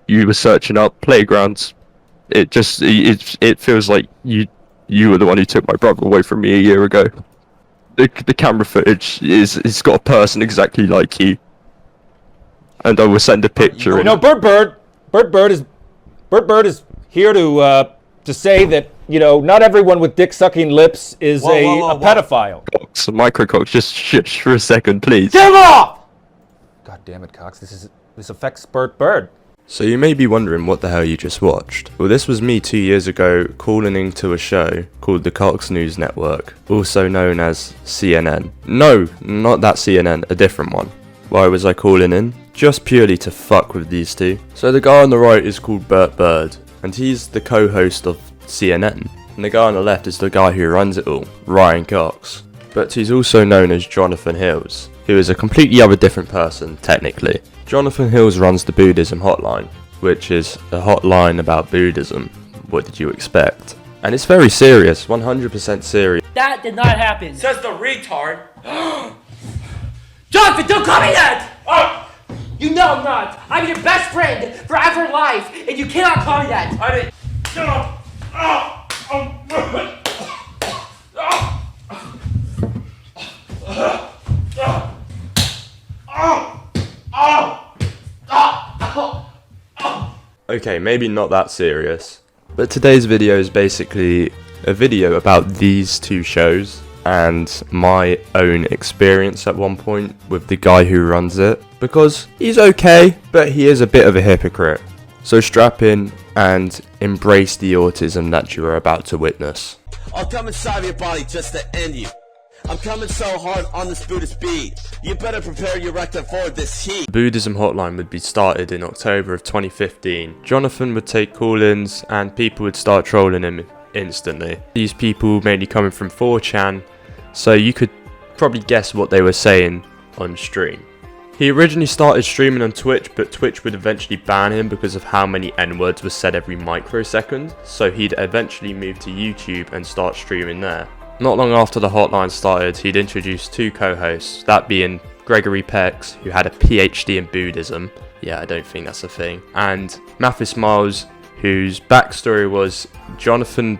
you were searching up playgrounds. It feels like you were the one who took my brother away from me a year ago. The camera footage it's got a person exactly like you, and I will send a picture. No, Bird Bird is here to say that not everyone with dick-sucking lips is a pedophile. Cox, micrococks, just shush for a second, please. Get him off! God damn it, Cox. This affects Bird. So you may be wondering what the hell you just watched. Well, this was me 2 years ago calling into a show called the Cox News Network, also known as CNN. No, not that CNN, a different one. Why was I calling in? Just purely to fuck with these two. So the guy on the right is called Bert Bird, and he's the co-host of CNN. And the guy on the left is the guy who runs it all, Ryan Cox. But he's also known as Jonathon Hills, who is a completely other different person, technically. Jonathon Hills runs the Buddhism Hotline, which is a hotline about Buddhism. What did you expect? And it's very serious, 100% serious. That did not happen. Says the retard. Jonathan, don't call me that! You know I'm not. I'm your best friend forever in life, and you cannot call me that. I didn't. Shut up. Okay, maybe not that serious. But today's video is basically a video about these two shows and my own experience at one point with the guy who runs it. Because he's okay, but he is a bit of a hypocrite. So strap in and embrace the autism that you are about to witness. I'll come inside your body just to end you. I'm coming so hard on this Buddhist beat. You better prepare your rectum for this heat. The Buddhism Hotline would be started in October of 2015. Jonathon would take call-ins and people would start trolling him instantly. These people mainly coming from 4chan, so you could probably guess what they were saying on stream. He originally started streaming on Twitch, but Twitch would eventually ban him because of how many N-words were said every microsecond, so he'd eventually move to YouTube and start streaming there. Not long after the hotline started, he'd introduced two co-hosts, that being Gregory Pex, who had a PhD in Buddhism. Yeah, I don't think that's a thing. And Mathis Miles, whose backstory was Jonathon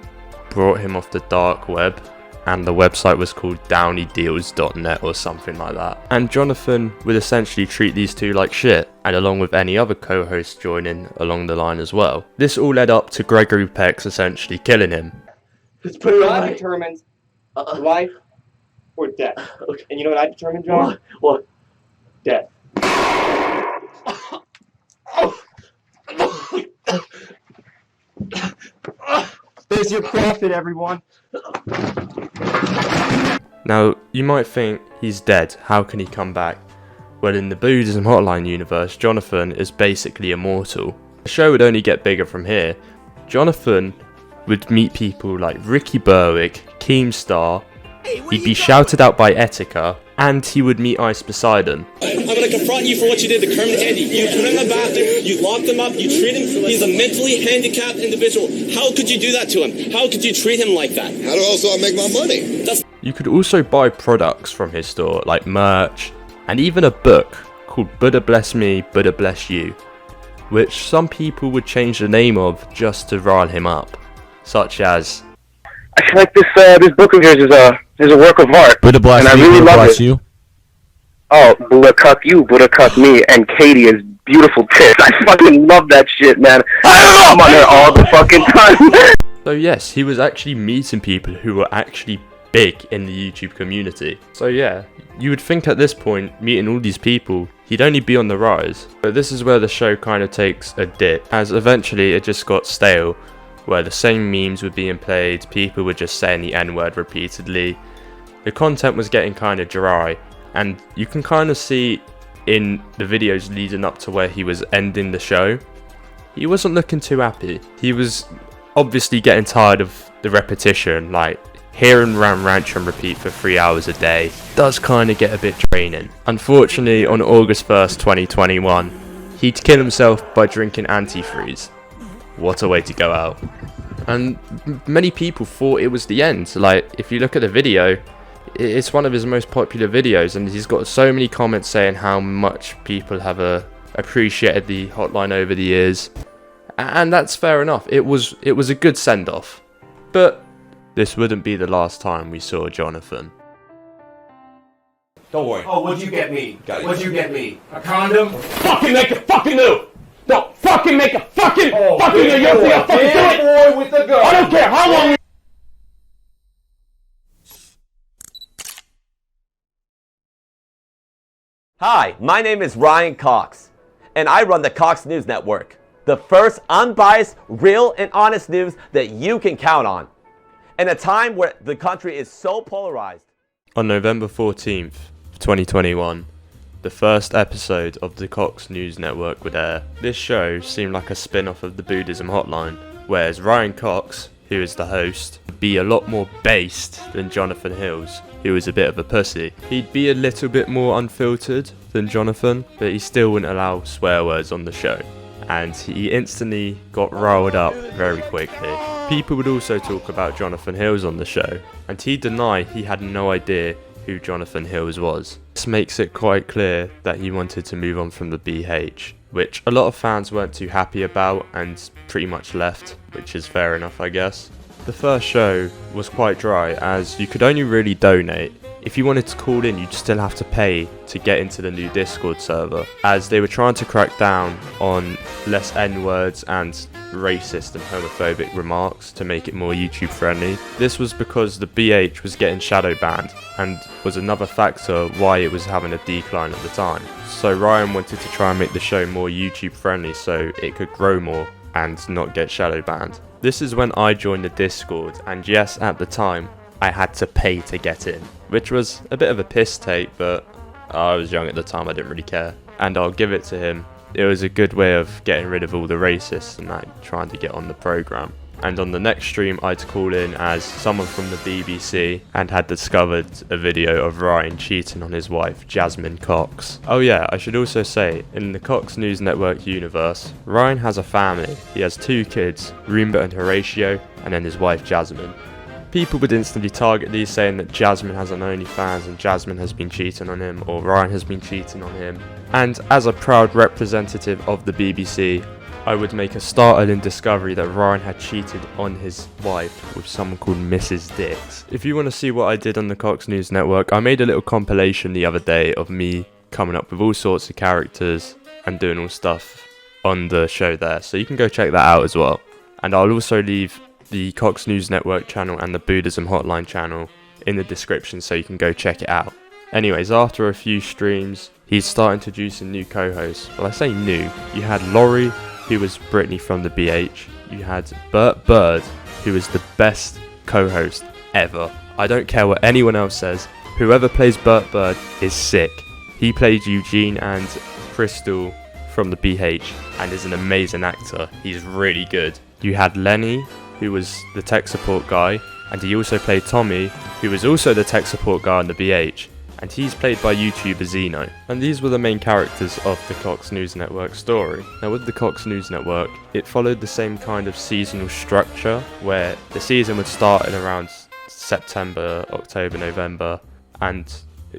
brought him off the dark web, and the website was called downeydeals.net or something like that. And Jonathon would essentially treat these two like shit, and along with any other co-hosts joining along the line as well. This all led up to Gregory Pex essentially killing him. Let's put it on. Determines life or death. Okay. And you know what I determined, John? What? Death. There's your profit, everyone. Now, you might think he's dead, how can he come back? Well, in the Buddhism Hotline universe, Jonathon is basically immortal. The show would only get bigger from here. Jonathon would meet people like Ricky Berwick, Keemstar, he'd be shouted out by Etika, and he would meet Ice Poseidon. I'm gonna confront you for what you did to Kermit Andy. You put him in the bathroom, you locked him up, you treat him, he's a mentally handicapped individual. How could you do that to him? How could you treat him like that? How do I make my money? You could also buy products from his store, like merch, and even a book called Buddha Bless Me, Buddha Bless You, which some people would change the name of just to rile him up, such as... I feel like this book of yours is a work of art. Buddha bless and me, I really Buddha love bless it. you. Oh, Buddha cuck you, Buddha cuck me, and Katie is beautiful tits. I fucking love that shit, man. I'm on her all the fucking time. So yes, he was actually meeting people who were actually big in the YouTube community. So yeah, you would think at this point, meeting all these people, he'd only be on the rise. But this is where the show kind of takes a dip, as eventually it just got stale, where the same memes were being played, people were just saying the N-word repeatedly. The content was getting kind of dry, and you can kind of see in the videos leading up to where he was ending the show, he wasn't looking too happy. He was obviously getting tired of the repetition, like hearing Ram Ranch and repeat for 3 hours a day does kind of get a bit draining. Unfortunately, on August 1st, 2021, he'd kill himself by drinking antifreeze. What a way to go out. And many people thought it was the end. Like, if you look at the video, it's one of his most popular videos, and he's got so many comments saying how much people have a appreciated the hotline over the years, and that's fair enough. It was a good send-off, but this wouldn't be the last time we saw Jonathon. Don't worry. Oh, what'd you get me? What'd you get me? A condom? Fucking make a fucking new! No, fucking make a fucking new! You don't think I'll fucking do it? Boy with the gun. I don't care how long. Hi, my name is Ryan Cox, and I run the Cox News Network, the first unbiased, real, and honest news that you can count on. In a time where the country is so polarized. On November 14th, 2021, the first episode of the Cox News Network would air. This show seemed like a spin-off of the Buddhism Hotline, whereas Ryan Cox, who is the host, would be a lot more based than Jonathon Hills, who was a bit of a pussy. He'd be a little bit more unfiltered than Jonathon, but he still wouldn't allow swear words on the show, and he instantly got riled up very quickly. People would also talk about Jonathon Hills on the show, and he denied he had no idea who Jonathon Hills was. This makes it quite clear that he wanted to move on from the BH, which a lot of fans weren't too happy about and pretty much left, which is fair enough, I guess. The first show was quite dry, as you could only really donate. If you wanted to call in, you'd still have to pay to get into the new Discord server, as they were trying to crack down on less N-words and racist and homophobic remarks to make it more YouTube friendly. This was because the BH was getting shadow banned, and was another factor why it was having a decline at the time. So Ryan wanted to try and make the show more YouTube friendly so it could grow more and not get shadow banned. This is when I joined the Discord, and yes, at the time, I had to pay to get in, which was a bit of a piss take, but I was young at the time, I didn't really care. And I'll give it to him, it was a good way of getting rid of all the racists and like trying to get on the program. And on the next stream, I'd call in as someone from the BBC and had discovered a video of Ryan cheating on his wife, Jasmine Cox. Oh yeah, I should also say, in the Cox News Network universe, Ryan has a family. He has 2 kids, Roomba and Horatio, and then his wife, Jasmine. People would instantly target these, saying that Jasmine has an OnlyFans and Jasmine has been cheating on him, or Ryan has been cheating on him. And as a proud representative of the BBC, I would make a startling discovery that Ryan had cheated on his wife with someone called Mrs. Dix. If you want to see what I did on the Cox News Network, I made a little compilation the other day of me coming up with all sorts of characters and doing all stuff on the show there, so you can go check that out as well. And I'll also leave the Cox News Network channel and the Buddhism Hotline channel in the description so you can go check it out. Anyways, after a few streams, he'd start introducing new co-hosts. Well, I say new. You had Laurie, who was Brittany from the BH. You had Bert Bird, who was the best co-host ever. I don't care what anyone else says. Whoever plays Bert Bird is sick. He played Eugene and Crystal from the BH and is an amazing actor. He's really good. You had Lenny, who was the tech support guy, and he also played Tommy, who was also the tech support guy on the BH, and he's played by YouTuber Zeno. And these were the main characters of the Cox News Network story. Now with the Cox News Network, it followed the same kind of seasonal structure, where the season would start in around September, October, November, and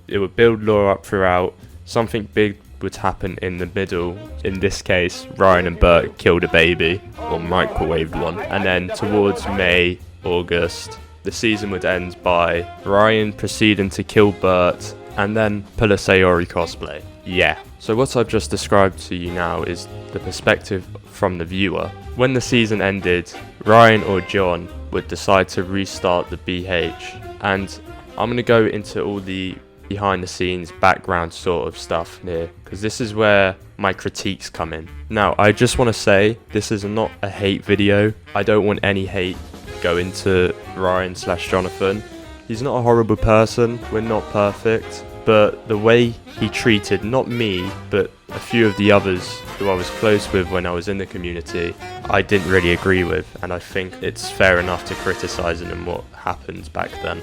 it would build lore up throughout. Something big would happen in the middle. In this case, Ryan and Bert killed a baby, or microwaved one. And then towards May, August, the season would end by Ryan proceeding to kill Bert and then pull a Sayori cosplay. Yeah. So what I've just described to you now is the perspective from the viewer. When the season ended, Ryan or John would decide to restart the BH, and I'm going to go into all the behind the scenes background sort of stuff here, because this is where my critiques come in. Now, I just want to say, this is not a hate video. I don't want any hate going to Ryan/Jonathon. He's not a horrible person, we're not perfect, but the way he treated not me, but a few of the others who I was close with when I was in the community, I didn't really agree with, and I think it's fair enough to criticize him and what happened back then.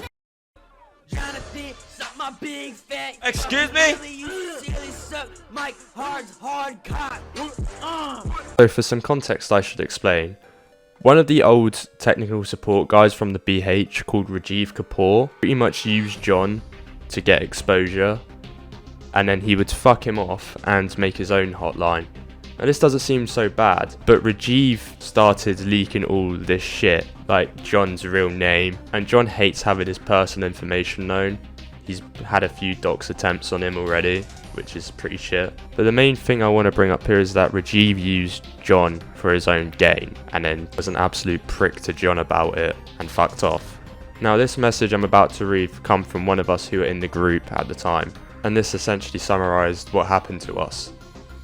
Excuse me? So for some context I should explain. One of the old technical support guys from the BH, called Rajiv Kapoor, pretty much used John to get exposure. and then he would fuck him off and make his own hotline. Now this doesn't seem so bad, but Rajiv started leaking all this shit, like John's real name, and John hates having his personal information known. He's had a few dox attempts on him already, which is pretty shit. But the main thing I want to bring up here is that Rajiv used John for his own gain, and then was an absolute prick to John about it, and fucked off. Now this message I'm about to read come from one of us who were in the group at the time, and this essentially summarised what happened to us.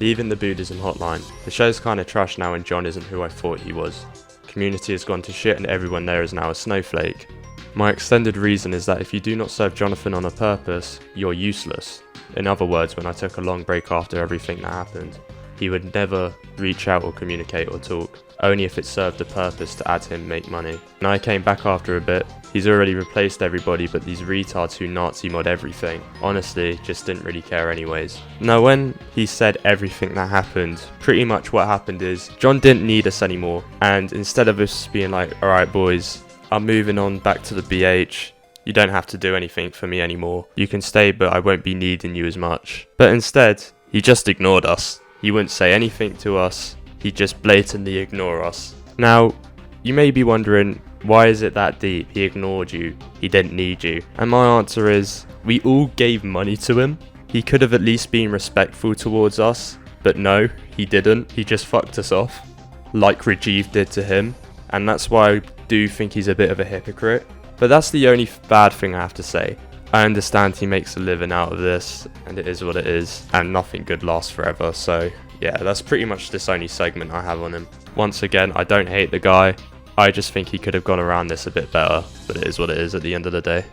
Leaving the Buddhism Hotline. The show's kinda trash now and John isn't who I thought he was. Community has gone to shit and everyone there is now a snowflake. My extended reason is that if you do not serve Jonathon on a purpose, you're useless. In other words, when I took a long break after everything that happened, he would never reach out or communicate or talk, only if it served a purpose to add him make money. When I came back after a bit, he's already replaced everybody but these retards who Nazi mod everything, honestly just didn't really care anyways. Now when he said everything that happened, pretty much what happened is John didn't need us anymore, and instead of us being like, alright boys, I'm moving on back to the BH, you don't have to do anything for me anymore, you can stay but I won't be needing you as much. But instead, he just ignored us. He wouldn't say anything to us, he'd just blatantly ignore us. Now, you may be wondering, why is it that deep? He ignored you, he didn't need you. And my answer is, we all gave money to him. He could have at least been respectful towards us, but no, he didn't. He just fucked us off, like Rajiv did to him. And that's why I do think he's a bit of a hypocrite. But that's the only bad thing I have to say. I understand he makes a living out of this, and it is what it is, and nothing good lasts forever, so yeah, that's pretty much this only segment I have on him. Once again, I don't hate the guy, I just think he could have gone around this a bit better, but it is what it is at the end of the day.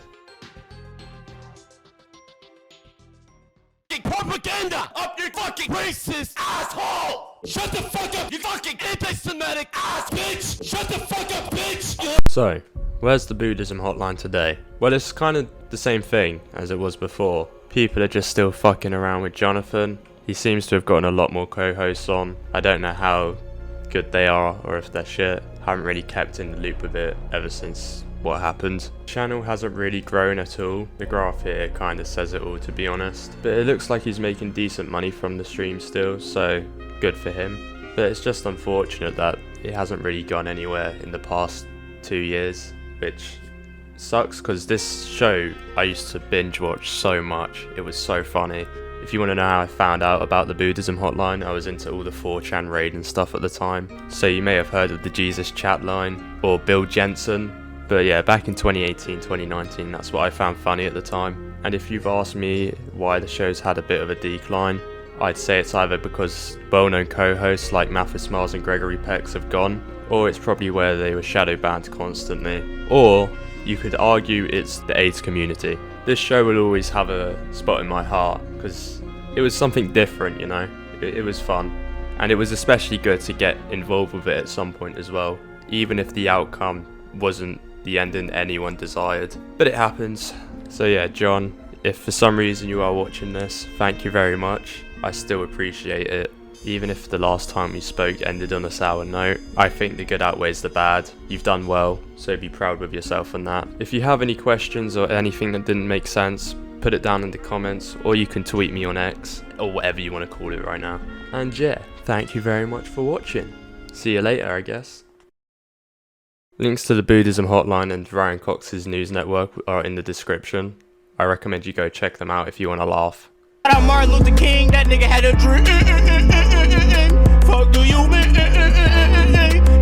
Propaganda up your fucking racist asshole! Shut the fuck up, you fucking anti-Semitic ass bitch! Shut the fuck up, bitch! So, where's the Buddhism Hotline today? Well, it's kind of the same thing as it was before. People are just still fucking around with Jonathon. He seems to have gotten a lot more co-hosts on. I don't know how good they are or if they're shit. Haven't really kept in the loop with it ever since what happened. Channel hasn't really grown at all. The graph here kind of says it all, to be honest. But it looks like he's making decent money from the stream still, so good for him. But it's just unfortunate that it hasn't really gone anywhere in the past 2 years, which sucks because this show I used to binge watch so much. It was so funny. If you want to know how I found out about the Buddhism Hotline, I was into all the 4chan raid and stuff at the time. So you may have heard of the Jesus chat line or Bill Jensen. But yeah, back in 2018, 2019, that's what I found funny at the time. And if you've asked me why the show's had a bit of a decline, I'd say it's either because well-known co-hosts like Mathis Miles and Gregory Pex have gone, or it's probably where they were shadow banned constantly, or you could argue it's the AIDS community. This show will always have a spot in my heart because it was something different, you know. It was fun, and it was especially good to get involved with it at some point as well, even if the outcome wasn't the ending anyone desired. But it happens. So yeah, John, if for some reason you are watching this, thank you very much. I still appreciate it. Even if the last time we spoke ended on a sour note, I think the good outweighs the bad. You've done well, so be proud with yourself on that. If you have any questions or anything that didn't make sense, put it down in the comments, or you can tweet me on X, or whatever you want to call it right now. And yeah, thank you very much for watching. See you later, I guess. Links to the Buddhism Hotline and Ryan Cox's news network are in the description. I recommend you go check them out if you want to laugh. Shout out Martin Luther King, that nigga had a dream. Fuck do you mean?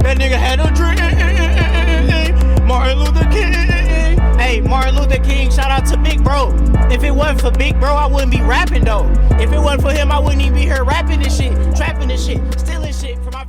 That nigga had a dream. Martin Luther King. Hey, Martin Luther King, shout out to Big Bro. If it wasn't for Big Bro, I wouldn't be rapping though. If it wasn't for him, I wouldn't even be here rapping this shit, trapping this shit, stealing shit from my